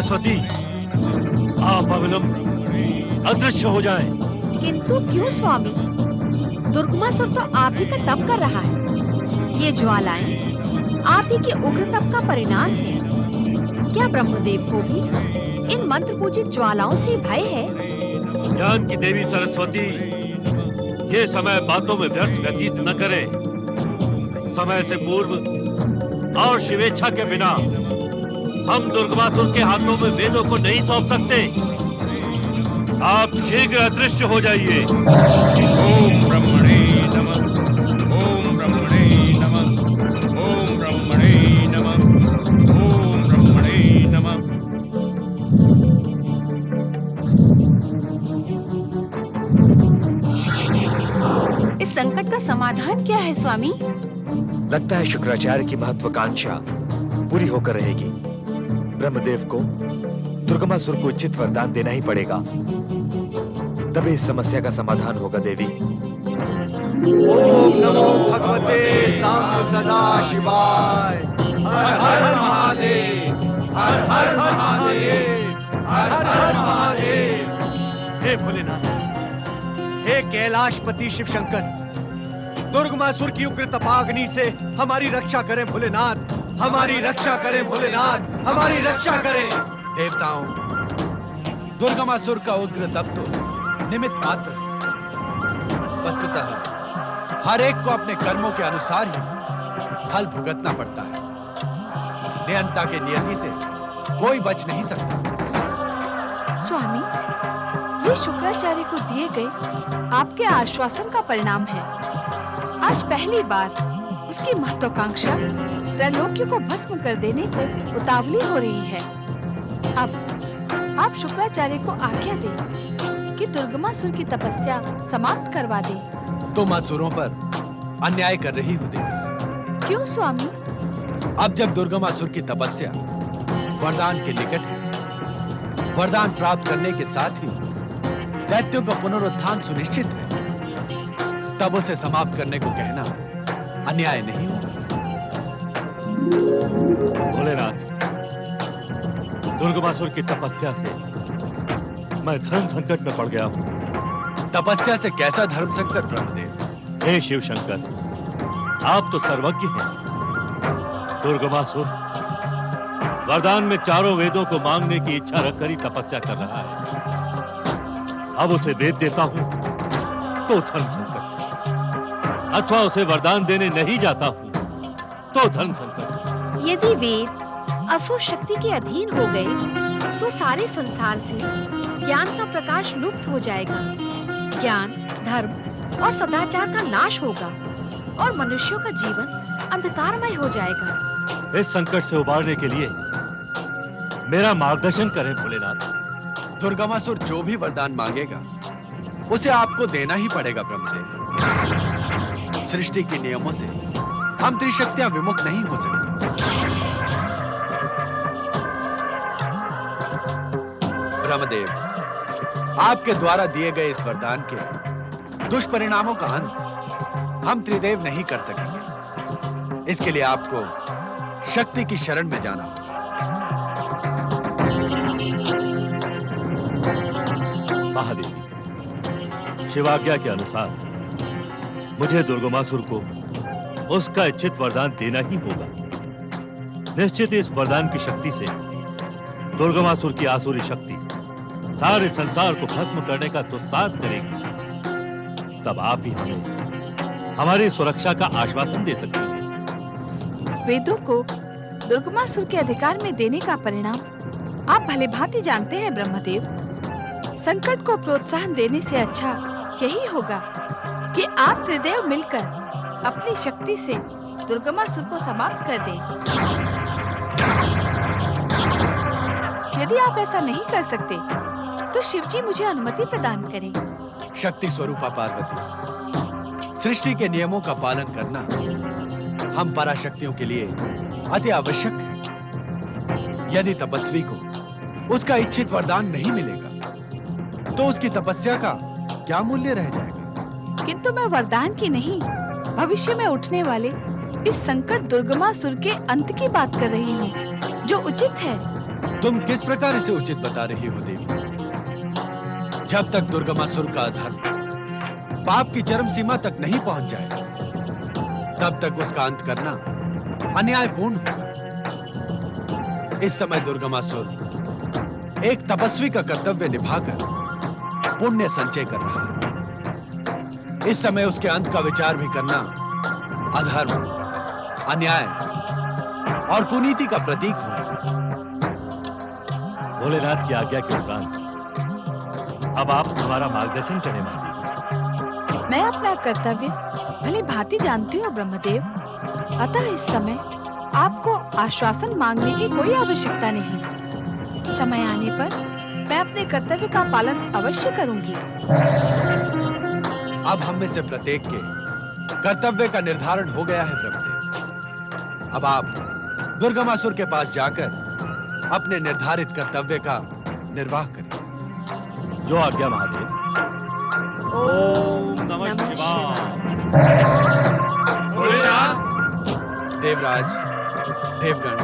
सरस्वती, आप अविलंब अदृश्य हो जाएं। किंतु क्यों स्वामी? दुर्गमासुर तो आप ही का तप कर रहा है। ये ज्वालाएं आप ही के उग्र तप का परिणाम है। क्या ब्रह्मदेव को भी इन मंत्र पूजित ज्वालाओं से भय है? ज्ञान की देवी सरस्वती, ये समय बातों में व्यर्थ व्यतीत न करे। समय से पूर्व और शिवेच्छा के बिना हम दुर्गमासुर के हाथों में वेदों को नहीं सौंप सकते। आप शीघ्र अदृश्य हो जाइए। ओम ब्रह्मणे नमः, ओम ब्रह्मणे नमः, ओम ब्रह्मणे नमः, ओम ब्रह्मणे नमः। इस संकट का समाधान क्या है स्वामी? लगता है शुक्राचार्य की महत्वाकांक्षा पूरी होकर रहेगी। ब्रह्मदेव को दुर्गमासुर को उचित वरदान देना ही पड़ेगा, तभी इस समस्या का समाधान होगा। देवी, ओम नमो भगवते सांब सदा शिवाय। हर हर महादेव, हर हर महादेव, हर हर महादेव। हे भोलेनाथ, हे कैलाशपति शिव शंकर, दुर्गमासुर की उग्र तपाग्नि से हमारी रक्षा करें भोलेनाथ, हमारी रक्षा करें भोलेनाथ, हमारी रक्षा करें। देवताओं, दुर्गमासुर का उग्र तप तो निमित्त मात्र है। वस्तुतः हर एक को अपने कर्मों के अनुसार ही फल भुगतना पड़ता है। नियंता के नियति से कोई बच नहीं सकता। स्वामी, ये शुक्राचार्य को दिए गए आपके आश्वासन का परिणाम है। आज पहली बार उसकी महत्वाकांक्षा त्रैलोक्य को भस्म कर देने को उतावली हो रही है। अब आप शुक्राचार्य को आज्ञा दें कि दुर्गमासुर की तपस्या समाप्त करवा दें। तुम असुरों पर अन्याय कर रही हो देवी। क्यों स्वामी? अब जब दुर्गमासुर की तपस्या वरदान के निकट है, वरदान प्राप्त करने के साथ ही दैत्यों का पुनरुत्थान सुनिश्चित है, तब उसे समाप्त करने को कहना अन्याय नहीं होगा। भोलेनाथ, दुर्गमासुर की तपस्या से मैं धर्म संकट में पड़ गया हूँ। तपस्या से कैसा धर्म संकट ब्रह्मदेव? हे शिव शंकर, आप तो सर्वज्ञ हैं। दुर्गमासुर वरदान में चारों वेदों को मांगने की इच्छा रखकर ही तपस्या कर रहा है। अब उसे वेद देता हूँ तो धर्म संकट, अथवा उसे वरदान देने नहीं जाता हूँ तो धर्म संकट। यदि वेद असुर शक्ति के अधीन हो गए तो सारे संसार से ज्ञान का प्रकाश लुप्त हो जाएगा। ज्ञान, धर्म और सदाचार का नाश होगा और मनुष्यों का जीवन अंधकारमय हो जाएगा। इस संकट से उबारने के लिए मेरा मार्गदर्शन करें भोलेनाथ। दुर्गमासुर जो भी वरदान मांगेगा उसे आपको देना ही पड़ेगा ब्रह्मदेव। सृष्टि के नियमों से हम त्रिशक्तियां विमुख नहीं हो सकते। ब्रह्मदेव, आपके द्वारा दिए गए इस वरदान के दुष्परिणामों का अंत हम त्रिदेव नहीं कर सकेंगे। इसके लिए आपको शक्ति की शरण में जाना होगा। महादेवी, शिवाज्ञा के अनुसार मुझे दुर्गमासुर को उसका इच्छित वरदान देना ही होगा। निश्चित इस वरदान की शक्ति से दुर्गमासुर की आसुरी शक्ति सारे संसार को भस्म करने का दुस्साहस करेगी। तब आप ही हमें हमारी सुरक्षा का आश्वासन दे सकेंगे। वेदों को दुर्गमासुर के अधिकार में देने का परिणाम आप भली भांति जानते हैं ब्रह्मदेव। संकट को प्रोत्साहन देने से अच्छा यही होगा कि आप त्रिदेव मिलकर अपनी शक्ति से दुर्गमासुर को समाप्त कर दें। यदि आप ऐसा नहीं कर सकते तो शिवजी मुझे अनुमति प्रदान करें। शक्ति स्वरूपा पार्वती, सृष्टि के नियमों का पालन करना हम पराशक्तियों के लिए अति आवश्यक है। यदि तपस्वी को उसका इच्छित वरदान नहीं मिलेगा तो उसकी तपस्या का क्या मूल्य रह जाएगा? किंतु मैं वरदान की नहीं, भविष्य में उठने वाले इस संकट दुर्गमासुर के अंत की बात कर रही हूँ, जो उचित है। तुम किस प्रकार इसे उचित बता रही हो देवी? जब तक दुर्गमासुर का अधर्म पाप की चरम सीमा तक नहीं पहुंच जाए, तब तक उसका अंत करना अन्यायपूर्ण होगा। इस समय दुर्गमासुर एक तपस्वी का कर्तव्य निभाकर पुण्य संचय कर रहा है। इस समय उसके अंत का विचार भी करना अधर्म, अन्याय और कुनीति का प्रतीक होगा। भोलेनाथ की आज्ञा के उपरांत अब आप हमारा मार्गदर्शन करें मालिक। मैं अपना कर्तव्य भली भांति जानती हूँ ब्रह्मदेव, अतः इस समय आपको आश्वासन मांगने की कोई आवश्यकता नहीं। समय आने पर मैं अपने कर्तव्य का पालन अवश्य करूंगी। अब हम में से प्रत्येक के कर्तव्य का निर्धारण हो गया है ब्रह्मदेव। अब आप दुर्गमासुर के पास जाकर अपने निर्धारित कर्तव्य का निर्वाह करें। जो आज्ञा महादेव। ओम नमः नमः शिवाय। भोलेनाथ, देवराज, देवगण,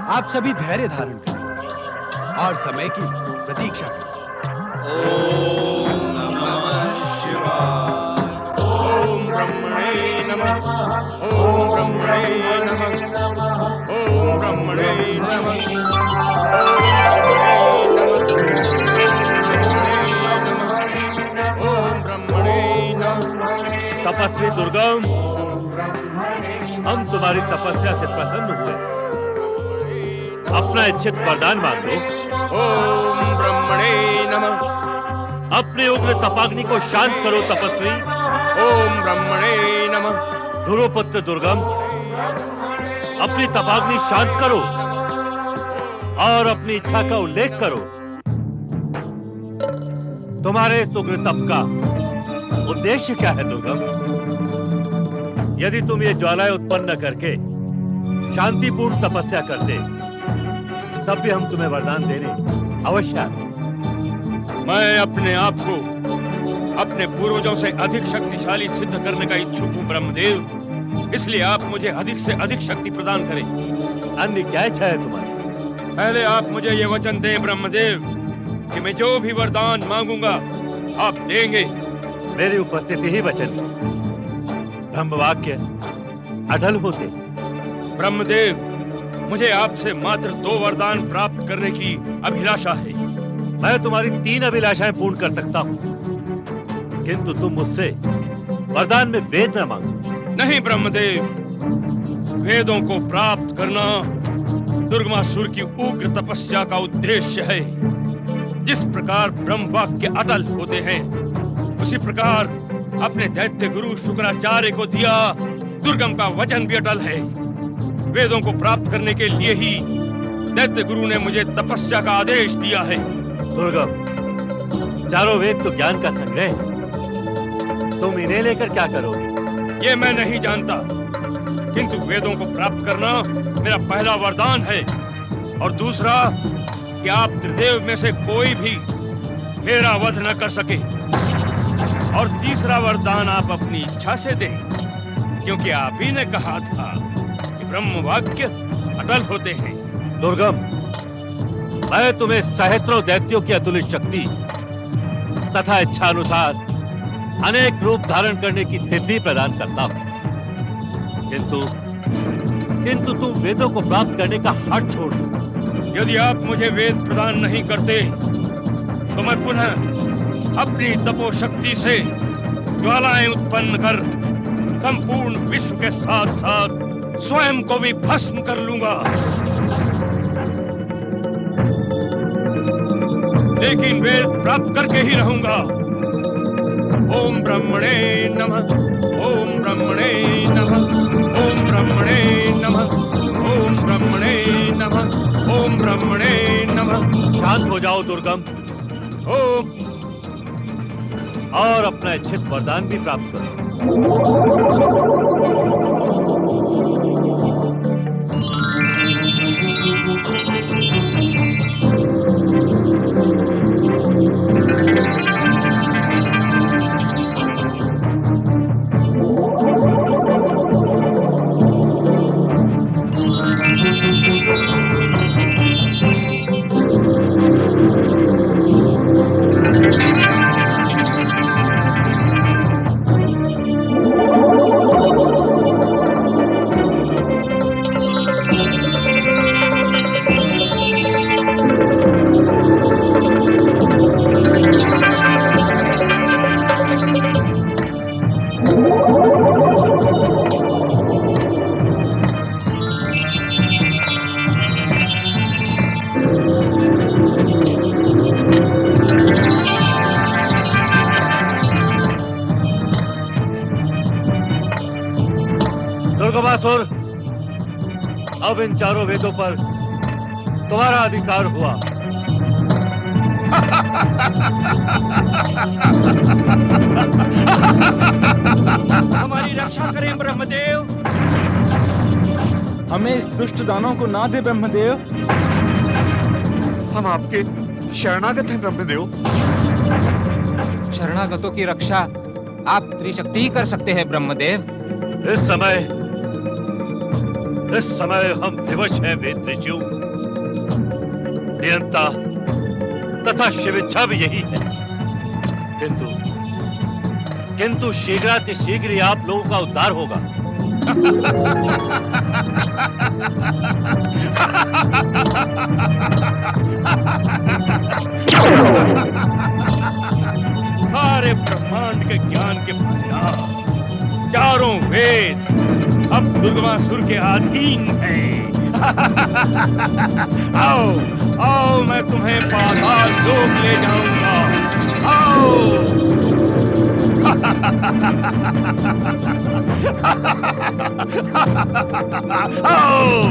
आप सभी धैर्य धारण करें और समय की प्रतीक्षा करें। ओम नमः शिवाय। ओम ब्रह्मणे नमः। ओम ब्रह्मणे नमः। ओम ब्रह्मणे नमः। ओम ब्रह्मणे नमः। तपस्वी दुर्गम, हम तुम्हारी तपस्या से प्रसन्न हुए। अपना इच्छित वरदान मांग लो। ओम ब्रह्मणे नमः। अपने उग्र तपाग्नि को शांत करो तपस्वी। ओम ब्रह्मणे नमः। ध्रुवपुत्र दुर्गम, अपनी तपाग्नि शांत करो और अपनी इच्छा का उल्लेख करो। तुम्हारे इस उग्र तप का उद्देश्य क्या है दुर्गम? यदि तुम ये ज्वालाएं उत्पन्न करके शांतिपूर्ण तपस्या करते, तब भी हम तुम्हें वरदान देने अवश्य आते। मैं अपने आप को अपने पूर्वजों से अधिक शक्तिशाली सिद्ध करने का इच्छुक हूँ ब्रह्मदेव, इसलिए आप मुझे अधिक से अधिक शक्ति प्रदान करें। अन्य क्या इच्छा है तुम्हारी? पहले आप मुझे ये वचन दें ब्रह्मदेव कि मैं जो भी वरदान मांगूंगा आप देंगे। मेरी उपस्थिति ही वचन है। ब्रह्मवाक्य अटल होते। ब्रह्मदेव, मुझे आपसे मात्र 2 वरदान प्राप्त करने की अभिलाषा है। मैं तुम्हारी 3 अभिलाषाएं पूर्ण कर सकता हूँ, किंतु तुम मुझसे वरदान में वेद न मांगो। नहीं ब्रह्मदेव, वेदों को प्राप्त करना दुर्गमासुर की उग्र तपस्या का उद्देश्य है। जिस प्रकार ब्रह्म वाक्य अटल होते हैं, उसी प्रकार अपने दैत्य गुरु शुक्राचार्य को दिया दुर्गम का वचन भी अटल है। वेदों को प्राप्त करने के लिए ही दैत्य गुरु ने मुझे तपस्या का आदेश दिया है। दुर्गम, चारों वेद तो ज्ञान का संग्रह है। तुम इन्हें लेकर क्या करोगे? ये मैं नहीं जानता, किंतु वेदों को प्राप्त करना मेरा पहला वरदान है, और दूसरा कि आप त्रिदेव में से कोई भी मेरा वध न कर सके, और तीसरा वरदान आप अपनी इच्छा से दें, क्योंकि आप ही ने कहा था कि ब्रह्म वाक्य अटल होते हैं। दुर्गम, मैं तुम्हें सहस्त्रों दैत्यों की अतुलित शक्ति तथा इच्छा अनुसार अनेक रूप धारण करने की सिद्धि प्रदान करता हूं, किंतु तुम वेदों को प्राप्त करने का हठ छोड़ दो। यदि आप मुझे वेद प्रदान नहीं करते, तो मैं पुनः अपनी तपोशक्ति से ज्वालाएं उत्पन्न कर संपूर्ण विश्व के साथ साथ स्वयं को भी भस्म कर लूंगा। लेकिन वेद प्राप्त करके ही रहूंगा। ओम ब्रह्मणे नमः। ओम ब्रह्मणे नमः। ओम ब्रह्मणे नमः। ओम ब्रह्मणे नमः। ओम ब्रह्मणे नमः। शांत हो जाओ दुर्गम, ओम। और अपना इच्छित वरदान भी प्राप्त करो। दुर्गमासुर, अब इन चारों वेदों पर तुम्हारा अधिकार हुआ। हमारी रक्षा करें ब्रह्मदेव। हमें इस दुष्ट दानव को ना दे ब्रह्मदेव। हम आपके शरणागत हैं ब्रह्मदेव। शरणागतों की रक्षा आप त्रिशक्ति ही कर सकते हैं ब्रह्मदेव। इस समय हम विवश हैं वेद ऋषियों। नियंता तथा शिवेच्छा भी यही है। किंतु शीघ्र ही आप लोगों का उद्धार होगा। सारे ब्रह्मांड के ज्ञान के भंडार, चारों वेद अब दुर्गमासुर के अधीन हैं। आओ आओ, मैं तुम्हें पाताल लोक ले जाऊंगा। आओ। आओ।